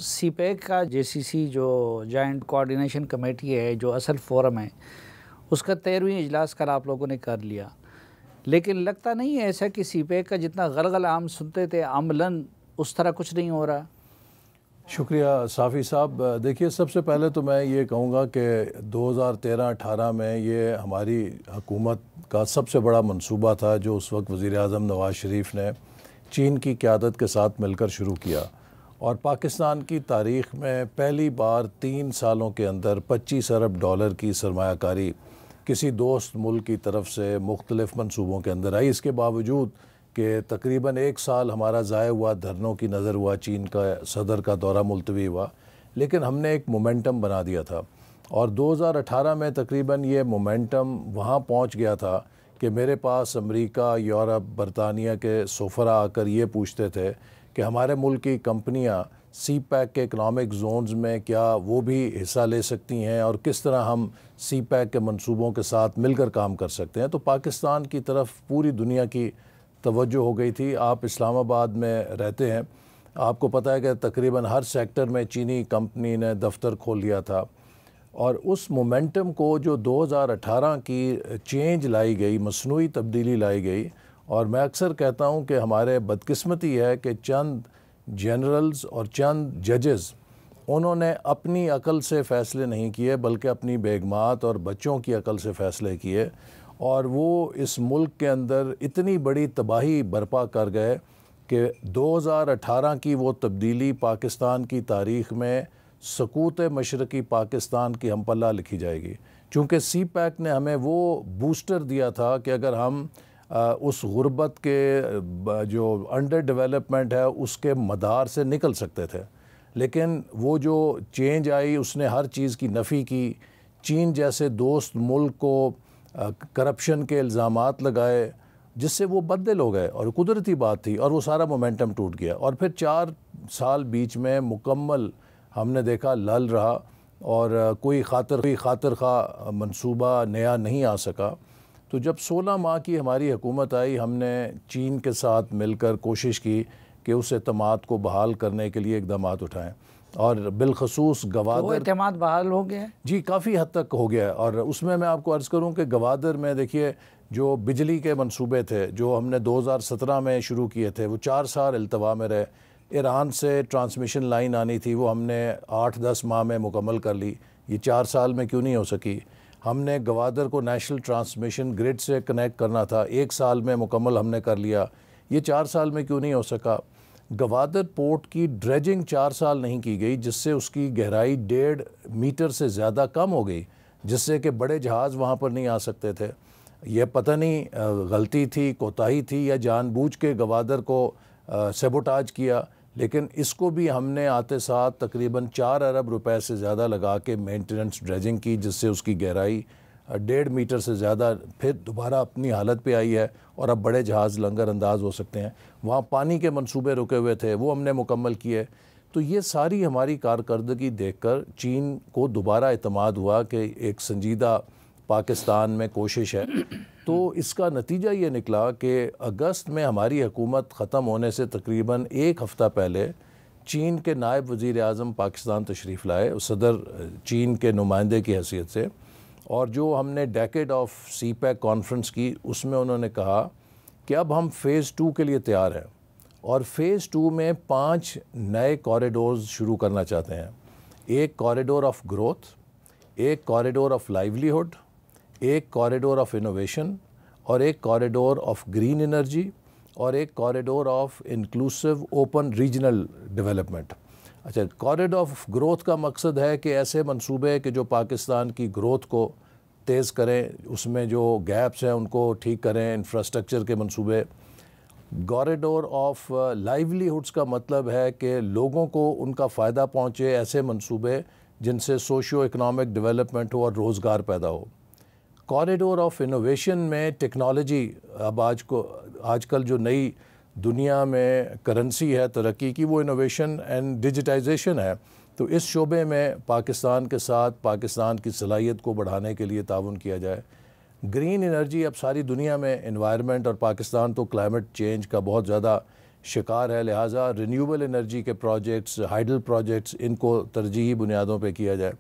سی pack کا JCC جو joint coordination committee ہے، جو اصل فورم ہے، اس کا 13ویں اجلاس کل آپ لوگوں نے کر لیا، لیکن لگتا نہیں ہے ایسا کہ سی پیک کا جتنا غلغلہ عام سنتے تھے عملاً اس طرح کچھ نہیں ہو رہا؟ شکریہ صافی صاحب۔ دیکھیے، سب سے پہلے تو میں یہ کہوں گا کہ 2013-18 میں یہ ہماری حکومت کا سب سے بڑا منصوبہ تھا جو اس وقت وزیر اعظم نواز شریف نے چین کی قیادت کے ساتھ مل کر شروع کیا، اور پاکستان کی تاریخ میں پہلی بار 3 سالوں کے اندر $25 ارب کی سرمایہ کاری کسی دوست ملک کی طرف سے مختلف منصوبوں کے اندر آئی۔ اس کے باوجود کہ تقریباً 1 سال ہمارا ضائع ہوا، دھرنوں کی نظر ہوا، چین کا صدر کا دورہ ملتوی ہوا، لیکن ہم نے ایک مومنٹم بنا دیا تھا، اور 2018 میں تقریباً یہ مومنٹم وہاں پہنچ گیا تھا کہ میرے پاس امریکہ، یورپ، برطانیہ کے سفراء آ کر یہ پوچھتے تھے کہ ہمارے ملک کی کمپنیاں سی پیک کے اکنامک زونز میں کیا وہ بھی حصہ لے سکتی ہیں، اور کس طرح ہم سی پیک کے منصوبوں کے ساتھ مل کر کام کر سکتے ہیں۔ تو پاکستان کی طرف پوری دنیا کی توجہ ہو گئی تھی۔ آپ اسلام آباد میں رہتے ہیں، آپ کو پتہ ہے کہ تقریباً ہر سیکٹر میں چینی کمپنی نے دفتر کھول لیا تھا، اور اس مومنٹم کو جو 2018 کی چینج لائی گئی، مصنوعی تبدیلی لائی گئی، اور میں اکثر کہتا ہوں کہ ہمارے بدقسمتی ہے کہ چند جنرلز اور چند ججز انہوں نے اپنی عقل سے فیصلے نہیں کیے بلکہ اپنی بیگمات اور بچوں کی عقل سے فیصلے کیے، اور وہ اس ملک کے اندر اتنی بڑی تباہی برپا کر گئے کہ 2018 کی وہ تبدیلی پاکستان کی تاریخ میں سقوط مشرقی پاکستان کی ہم پلہ لکھی جائے گی، چونکہ سی پیک نے ہمیں وہ بوسٹر دیا تھا کہ اگر ہم اس غربت کے جو انڈر ڈیولپمنٹ ہے اس کے مدار سے نکل سکتے تھے، لیکن وہ جو چینج آئی اس نے ہر چیز کی نفی کی۔ چین جیسے دوست ملک کو کرپشن کے الزامات لگائے جس سے وہ بددل ہو گئے، اور قدرتی بات تھی، اور وہ سارا مومنٹم ٹوٹ گیا، اور پھر 4 سال بیچ میں مکمل ہم نے دیکھا لل رہا، اور کوئی خاطر خواہ منصوبہ نیا نہیں آ سکا۔ تو جب 16 ماہ کی ہماری حکومت آئی، ہم نے چین کے ساتھ مل کر کوشش کی کہ اس اعتماد کو بحال کرنے کے لیے اقدامات اٹھائیں، اور بالخصوص گوادر۔ وہ اعتماد بحال ہو گیا؟ جی، کافی حد تک ہو گیا ہے، اور اس میں آپ کو عرض کروں کہ گوادر میں دیکھیے جو بجلی کے منصوبے تھے جو ہم نے 2017 میں شروع کیے تھے، وہ 4 سال التوا میں رہے۔ ایران سے ٹرانسمیشن لائن آنی تھی، وہ ہم نے 8-10 ماہ میں مکمل کر لی، یہ 4 سال میں کیوں نہیں ہو سکی؟ ہم نے گوادر کو نیشنل ٹرانسمیشن گرڈ سے کنیکٹ کرنا تھا، 1 سال میں مکمل ہم نے کر لیا، یہ 4 سال میں کیوں نہیں ہو سکا؟ گوادر پورٹ کی ڈریجنگ 4 سال نہیں کی گئی، جس سے اس کی گہرائی 1.5 میٹر سے زیادہ کم ہو گئی، جس سے کہ بڑے جہاز وہاں پر نہیں آ سکتے تھے۔ یہ پتہ نہیں غلطی تھی، کوتاہی تھی، یا جان بوجھ کے گوادر کو سیبوٹاج کیا، لیکن اس کو بھی ہم نے آتے ساتھ تقریباً 4 ارب روپے سے زیادہ لگا کے مینٹیننس ڈریجنگ کی، جس سے اس کی گہرائی 1.5 میٹر سے زیادہ پھر دوبارہ اپنی حالت پہ آئی ہے، اور اب بڑے جہاز لنگر انداز ہو سکتے ہیں۔ وہاں پانی کے منصوبے رکے ہوئے تھے، وہ ہم نے مکمل کیے۔ تو یہ ساری ہماری کارکردگی دیکھ کر چین کو دوبارہ اعتماد ہوا کہ ایک سنجیدہ پاکستان میں کوشش ہے۔ تو اس کا نتیجہ یہ نکلا کہ اگست میں ہماری حکومت ختم ہونے سے تقریباً 1 ہفتہ پہلے چین کے نائب وزیر اعظم پاکستان تشریف لائے، صدر چین کے نمائندے کی حیثیت سے، اور جو ہم نے decade of CPEC conference کی، اس میں انہوں نے کہا کہ اب ہم فیز 2 کے لیے تیار ہیں، اور فیز 2 میں 5 نئے کوریڈورز شروع کرنا چاہتے ہیں۔ ایک کوریڈور آف گروتھ، ایک کوریڈور آف لائیولیہڈ، ایک کوریڈور آف انوویشن، اور ایک کوریڈور آف گرین انرجی، اور ایک corridor of inclusive open regional development. اچھا، کوریڈور آف گروتھ کا مقصد ہے کہ ایسے منصوبے کہ جو پاکستان کی گروتھ کو تیز کریں، اس میں جو گیپس ہیں ان کو ٹھیک کریں، انفراسٹرکچر کے منصوبے۔ کوریڈور آف لائیولیہڈس کا مطلب ہے کہ لوگوں کو ان کا فائدہ پہنچے، ایسے منصوبے جن سے سوشیو اکنامک ڈیولپمنٹ ہو اور روزگار پیدا ہو۔ کوریڈور آف انوویشن میں ٹیکنالوجی، اب آج کل جو نئی دنیا میں کرنسی ہے ترقی کی، وہ انوویشن اینڈ ڈیجیٹائزیشن ہے، تو اس شعبے میں پاکستان کے ساتھ پاکستان کی صلاحیت کو بڑھانے کے لیے تعاون کیا جائے۔ گرین انرجی، اب ساری دنیا میں انوائرمنٹ، اور پاکستان تو کلائمیٹ چینج کا بہت زیادہ شکار ہے، لہٰذا رینیوبل انرجی کے پروجیکٹس، ہائیڈل پروجیکٹس، ان کو ترجیحی بنیادوں پہ کیا جائے۔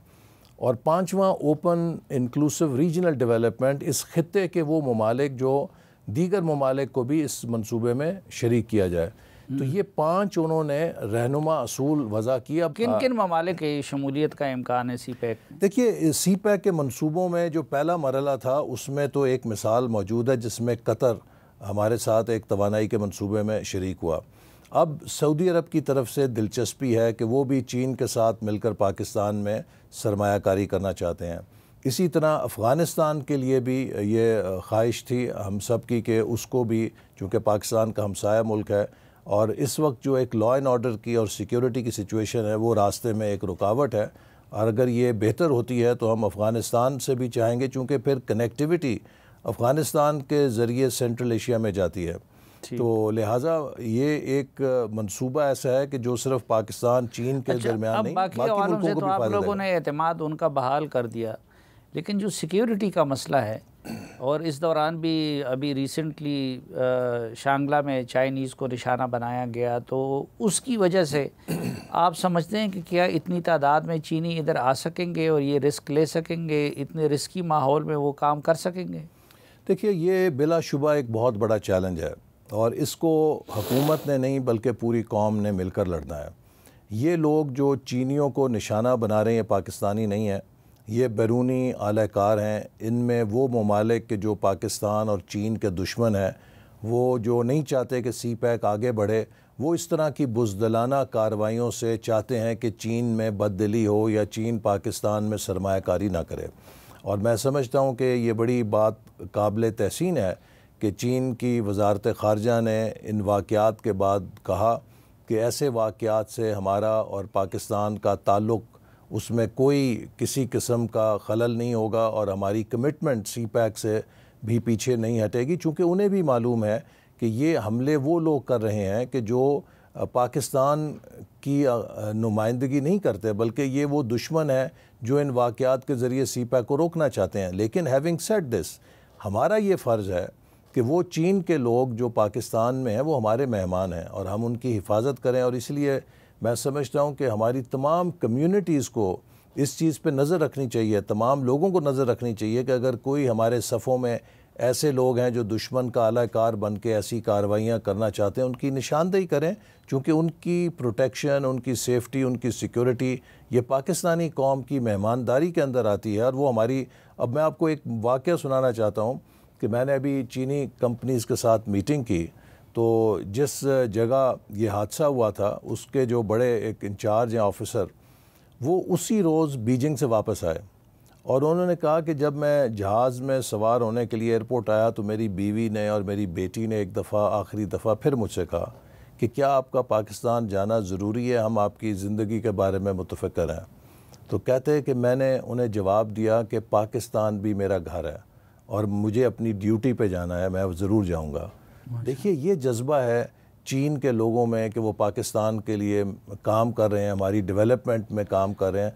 اور پانچواں، اوپن انکلوسیو ریجنل ڈیولپمنٹ، اس خطے کے وہ ممالک جو دیگر ممالک کو بھی اس منصوبے میں شریک کیا جائے۔ تو یہ 5 انہوں نے رہنما اصول وضع کیا۔ کن کن ممالک کی شمولیت کا امکان ہے سی پیک میں؟ دیکھیے، سی پیک کے منصوبوں میں جو پہلا مرحلہ تھا اس میں تو ایک مثال موجود ہے جس میں قطر ہمارے ساتھ ایک توانائی کے منصوبے میں شریک ہوا۔ اب سعودی عرب کی طرف سے دلچسپی ہے کہ وہ بھی چین کے ساتھ مل کر پاکستان میں سرمایہ کاری کرنا چاہتے ہیں۔ اسی طرح افغانستان کے لیے بھی یہ خواہش تھی ہم سب کی کہ اس کو بھی، چونکہ پاکستان کا ہمسایہ ملک ہے اور اس وقت جو ایک لا اینڈ آرڈر کی اور سیکیورٹی کی سچویشن ہے وہ راستے میں ایک رکاوٹ ہے، اور اگر یہ بہتر ہوتی ہے تو ہم افغانستان سے بھی چاہیں گے، چونکہ پھر کنیکٹیوٹی افغانستان کے ذریعے سینٹرل ایشیا میں جاتی ہے۔ تو لہٰذا یہ ایک منصوبہ ایسا ہے کہ جو صرف پاکستان چین کے درمیان نہیں، باقی عوالم سے تو آپ لوگوں نے اعتماد ان کا بحال کر دیا، لیکن جو سیکیورٹی کا مسئلہ ہے، اور اس دوران بھی ابھی ریسنٹلی شانگلہ میں چائنیز کو نشانہ بنایا گیا، تو اس کی وجہ سے آپ سمجھتے ہیں کہ کیا اتنی تعداد میں چینی ادھر آ سکیں گے اور یہ رسک لے سکیں گے؟ اتنے رسکی ماحول میں وہ کام کر سکیں گے؟ دیکھیے، یہ بلا شبہ ایک بہت بڑا چیلنج ہے، اور اس کو حکومت نے نہیں بلکہ پوری قوم نے مل کر لڑنا ہے۔ یہ لوگ جو چینیوں کو نشانہ بنا رہے ہیں، پاکستانی نہیں ہیں، یہ بیرونی اعلی کار ہیں۔ ان میں وہ ممالک کے جو پاکستان اور چین کے دشمن ہیں، وہ جو نہیں چاہتے کہ سی پیک آگے بڑھے، وہ اس طرح کی بزدلانہ کارروائیوں سے چاہتے ہیں کہ چین میں بددلی ہو یا چین پاکستان میں سرمایہ کاری نہ کرے۔ اور میں سمجھتا ہوں کہ یہ بڑی بات قابل تحسین ہے کہ چین کی وزارت خارجہ نے ان واقعات کے بعد کہا کہ ایسے واقعات سے ہمارا اور پاکستان کا تعلق، اس میں کوئی کسی قسم کا خلل نہیں ہوگا، اور ہماری کمٹمنٹ سی پیک سے بھی پیچھے نہیں ہٹے گی، چونکہ انہیں بھی معلوم ہے کہ یہ حملے وہ لوگ کر رہے ہیں کہ جو پاکستان کی نمائندگی نہیں کرتے، بلکہ یہ وہ دشمن ہیں جو ان واقعات کے ذریعے سی پیک کو روکنا چاہتے ہیں۔ لیکن ہیونگ سیڈ دس، ہمارا یہ فرض ہے کہ وہ چین کے لوگ جو پاکستان میں ہیں وہ ہمارے مہمان ہیں، اور ہم ان کی حفاظت کریں۔ اور اس لیے میں سمجھتا ہوں کہ ہماری تمام کمیونٹیز کو اس چیز پہ نظر رکھنی چاہیے، تمام لوگوں کو نظر رکھنی چاہیے کہ اگر کوئی ہمارے صفوں میں ایسے لوگ ہیں جو دشمن کا اعلی کار بن کے ایسی کارروائیاں کرنا چاہتے ہیں، ان کی نشاندہی کریں، چونکہ ان کی پروٹیکشن، ان کی سیفٹی، ان کی سیکیورٹی یہ پاکستانی قوم کی مہمانداری کے اندر آتی ہے۔ اور وہ ہماری، اب میں آپ کو ایک واقعہ سنانا چاہتا ہوں کہ میں نے ابھی چینی کمپنیز کے ساتھ میٹنگ کی، تو جس جگہ یہ حادثہ ہوا تھا اس کے جو بڑے ایک انچارج ہیں آفیسر، وہ اسی روز بیجنگ سے واپس آئے، اور انہوں نے کہا کہ جب میں جہاز میں سوار ہونے کے لیے ایئرپورٹ آیا تو میری بیوی نے اور میری بیٹی نے ایک دفعہ، آخری دفعہ پھر مجھ سے کہا کہ کیا آپ کا پاکستان جانا ضروری ہے، ہم آپ کی زندگی کے بارے میں متفکر ہیں۔ تو کہتے ہیں کہ میں نے انہیں جواب دیا کہ پاکستان بھی میرا گھر ہے اور مجھے اپنی ڈیوٹی پہ جانا ہے، میں ضرور جاؤں گا۔ دیکھیے، یہ جذبہ ہے چین کے لوگوں میں کہ وہ پاکستان کے لیے کام کر رہے ہیں، ہماری ڈیولپمنٹ میں کام کر رہے ہیں،